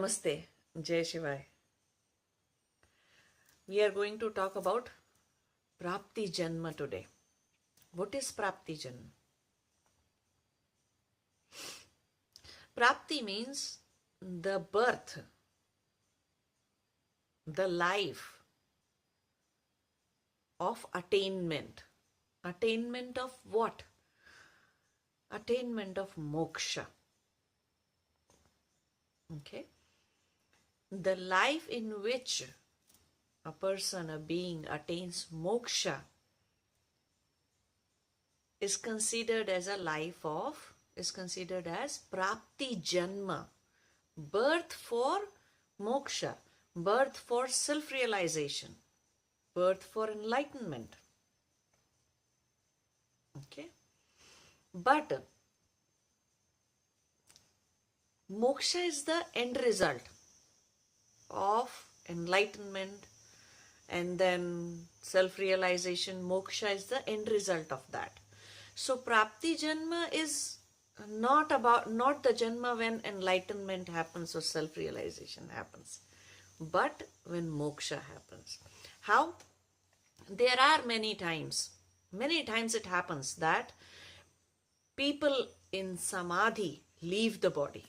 Namaste, Jai Shivai. We are going to talk about Prapti Janma today. What is Prapti Janma? Prapti means the birth, the life of attainment. Attainment of what? Attainment of moksha. Okay? The life in which a person, a being attains moksha is considered as prapti janma, birth for moksha, birth for self-realization, birth for enlightenment. Okay? But moksha is the end result of enlightenment, and then self-realization. Moksha is the end result of that. So Prapti Janma is not the Janma when enlightenment happens or self-realization happens, but when moksha happens. How? There are many times it happens that people in Samadhi leave the body.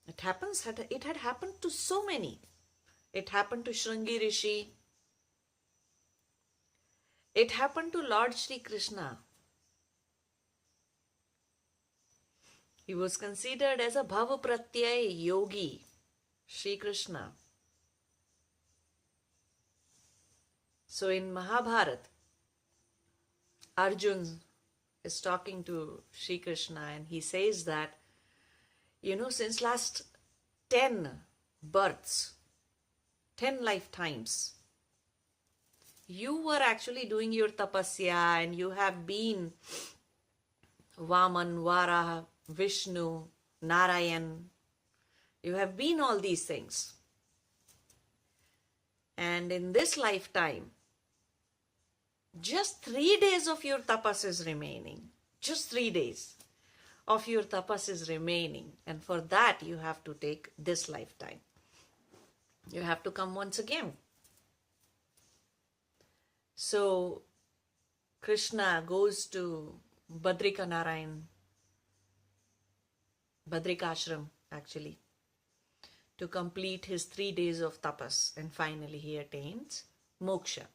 It had happened to so many. It happened to Shringi Rishi. It happened to Lord Shri Krishna. He was considered as a Bhava Pratyay yogi, Shri Krishna. So in Mahabharata, Arjun is talking to Shri Krishna and he says that, since last 10 births, 10 lifetimes, you were actually doing your tapasya and you have been Vaman, Varaha, Vishnu, Narayan. You have been all these things. And in this lifetime, just 3 days of your tapas is remaining. Just 3 days of your tapas is remaining. And for that, you have to take this lifetime. You have to come once again. So Krishna goes to Badrika Narayan, Badrika Ashram actually, to complete his 3 days of tapas, and finally he attains moksha.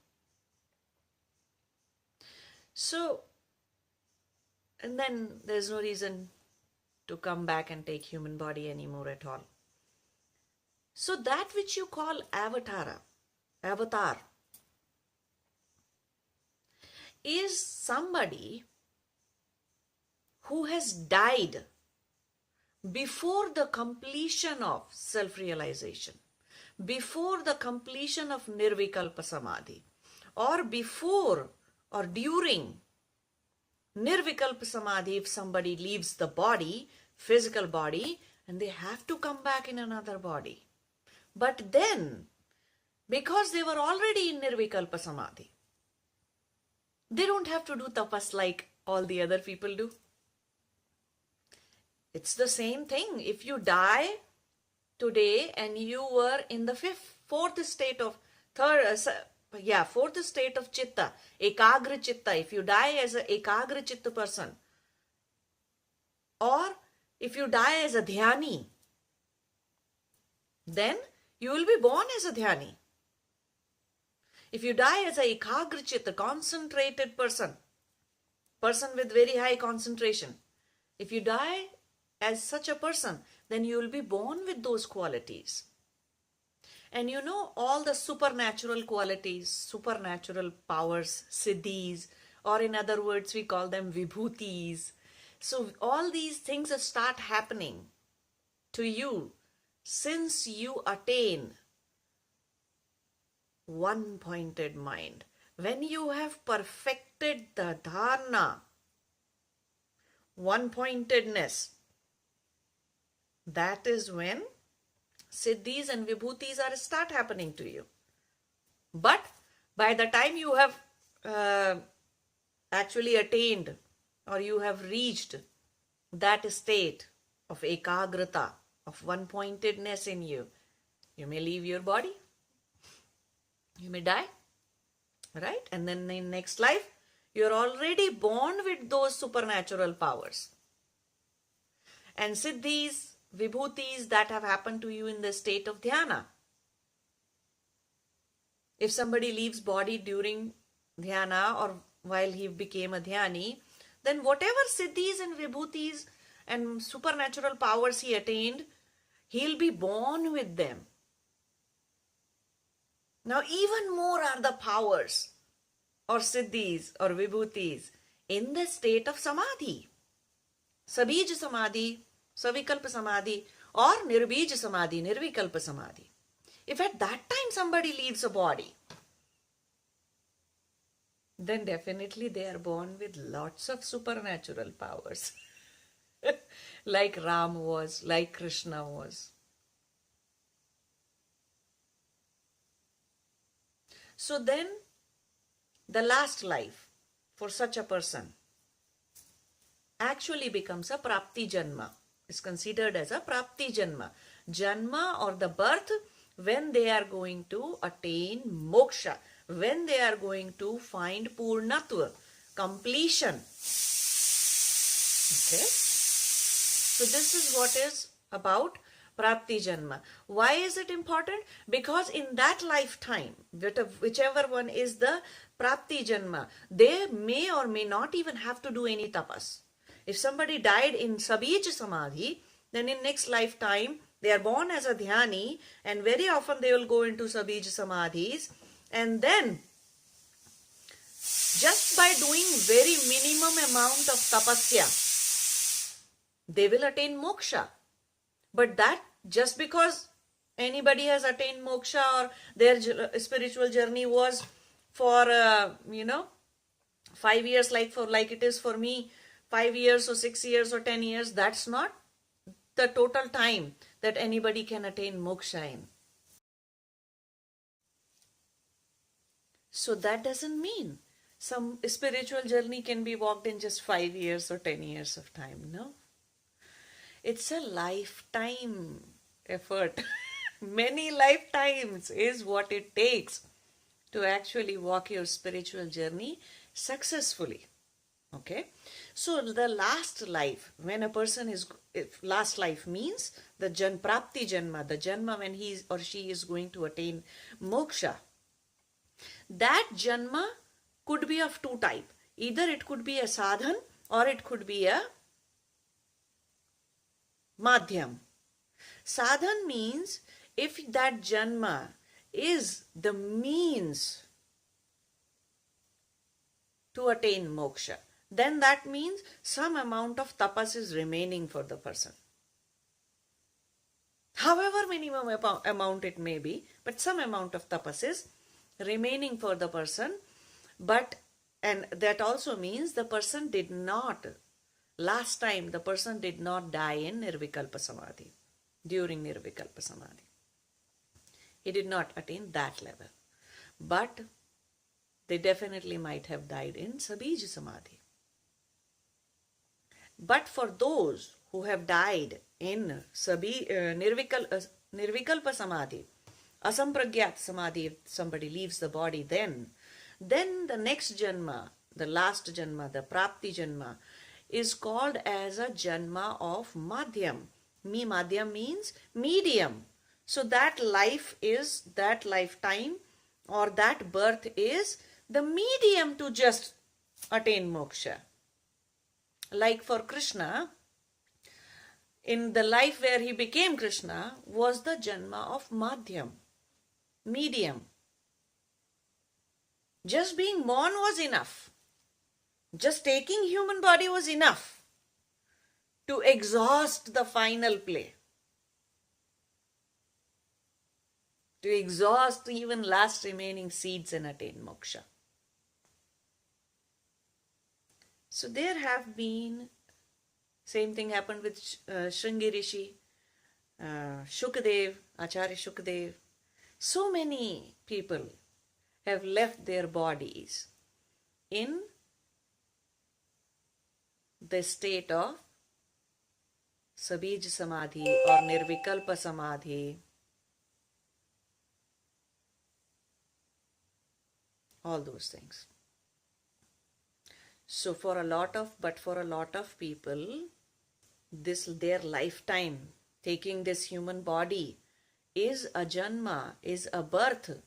So, and then there's no reason to come back and take human body anymore at all. So that which you call avatar, is somebody who has died before the completion of self-realization, before the completion of Nirvikalpa Samadhi, or before or during Nirvikalpa Samadhi, if somebody leaves the body, physical body, and they have to come back in another body. But then, because they were already in Nirvikalpa Samadhi, they don't have to do tapas like all the other people do. It's the same thing. If you die today and you were in the fourth state of chitta, ekagra chitta, if you die as a ekagra chitta person, or if you die as a dhyani, then you will be born as a dhyani. If you die as a ekagra chitta, concentrated person with very high concentration, if you die as such a person, then you will be born with those qualities. And all the supernatural qualities, supernatural powers, siddhis, or in other words, we call them vibhutis. So all these things start happening to you since you attain one-pointed mind. When you have perfected the dharana, one-pointedness, that is when siddhis and vibhutis start happening to you. But by the time you have actually attained or you have reached that state of ekagrata, of one-pointedness in you. You may leave your body, you may die, right? And then in next life, you're already born with those supernatural powers. And siddhis, vibhutis that have happened to you in the state of dhyana. If somebody leaves body during dhyana or while he became a dhyani, then whatever siddhis and vibhutis and supernatural powers he attained, he'll be born with them. Now even more are the powers or siddhis or vibhutis in the state of samadhi. Sabij samadhi, savikalpa samadhi, or nirbij samadhi, nirvikalpa samadhi. If at that time somebody leaves a body, then definitely they are born with lots of supernatural powers. Like Ram was, like Krishna was. So then, the last life for such a person actually becomes a prapti janma. Is considered as a prapti janma. Janma or the birth when they are going to attain moksha, when they are going to find purnatva, completion. Okay? So this is what is about prapti janma. Why is it important? Because in that lifetime, whichever one is the prapti janma, they may or may not even have to do any tapas. If somebody died in sabij samadhi, then in next lifetime, they are born as a dhyani, and very often they will go into sabij samadhis, and then just by doing very minimum amount of tapasya, they will attain moksha. But that just because anybody has attained moksha or their spiritual journey was for 5 years, like it is for me, 5 years or 6 years or 10 years, that's not the total time that anybody can attain moksha in. So that doesn't mean some spiritual journey can be walked in just 5 years or 10 years of time. No. It's a lifetime effort. Many lifetimes is what it takes to actually walk your spiritual journey successfully. Okay, so the last life, when a person is, last life means the prapti janma, the janma when he or she is going to attain moksha. That janma could be of two types. Either it could be a sadhan or it could be a madhyam. Sadhan means if that janma is the means to attain moksha, then that means some amount of tapas is remaining for the person. However minimum amount it may be, but some amount of tapas is remaining for the person. And that also means the person did not, last time the person did not die in nirvikalpa samadhi, during nirvikalpa samadhi. He did not attain that level. But they definitely might have died in sabij samadhi. But for those who have died in nirvikalpa samadhi, asampragyat samadhi, if somebody leaves the body, then the next janma, the last janma, the prapti janma, is called as a janma of madhyam. Madhyam means medium. So that life is, that lifetime or that birth is the medium to just attain moksha. Like for Krishna, in the life where he became Krishna was the janma of madhyam, medium. Just being born was enough. Just taking human body was enough to exhaust the final play. To exhaust even last remaining seeds and attain moksha. So there have been, same thing happened with Shringi Rishi, Shukdev, Acharya Shukdev. So many people have left their bodies in the state of sabij samadhi or nirvikalpa samadhi, all those things. So for a lot of people, their lifetime taking this human body is a janma, is a birth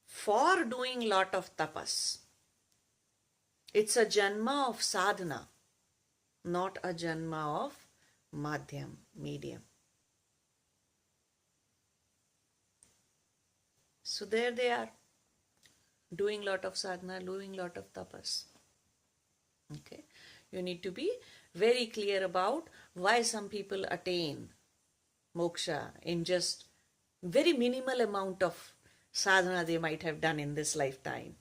for doing lot of tapas. It's a janma of sadhana, not a janma of madhyam, medium. So there they are, doing lot of sadhana, doing lot of tapas. Okay, you need to be very clear about why some people attain moksha in just very minimal amount of sadhana they might have done in this lifetime,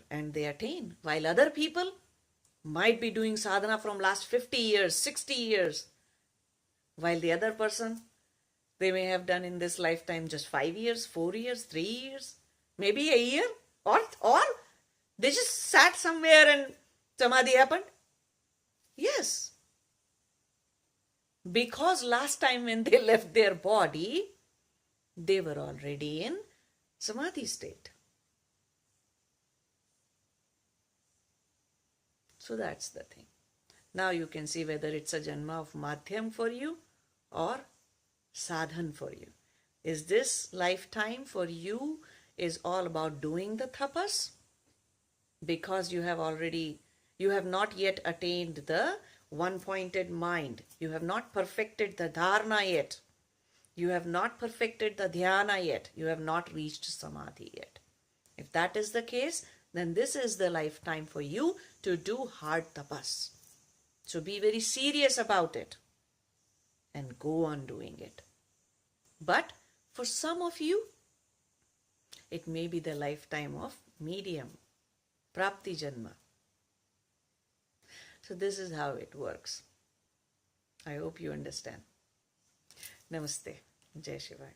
and they attain, while other people might be doing sadhana from last 50 years, 60 years, while the other person, they may have done in this lifetime just 5 years, 4 years, 3 years, maybe a year, or they just sat somewhere and samadhi happened. Yes. Because last time when they left their body, they were already in samadhi state. So that's the thing. Now you can see whether it's a janma of madhyam for you or sadhan for you. Is this lifetime for you is all about doing the tapas? Because you have not yet attained the one-pointed mind. You have not perfected the dharana yet. You have not perfected the dhyana yet. You have not reached samadhi yet. If that is the case, then this is the lifetime for you to do hard tapas. So be very serious about it and go on doing it. But for some of you, it may be the lifetime of medium, prapti janma. So this is how it works. I hope you understand. Namaste. Jai Shivaya.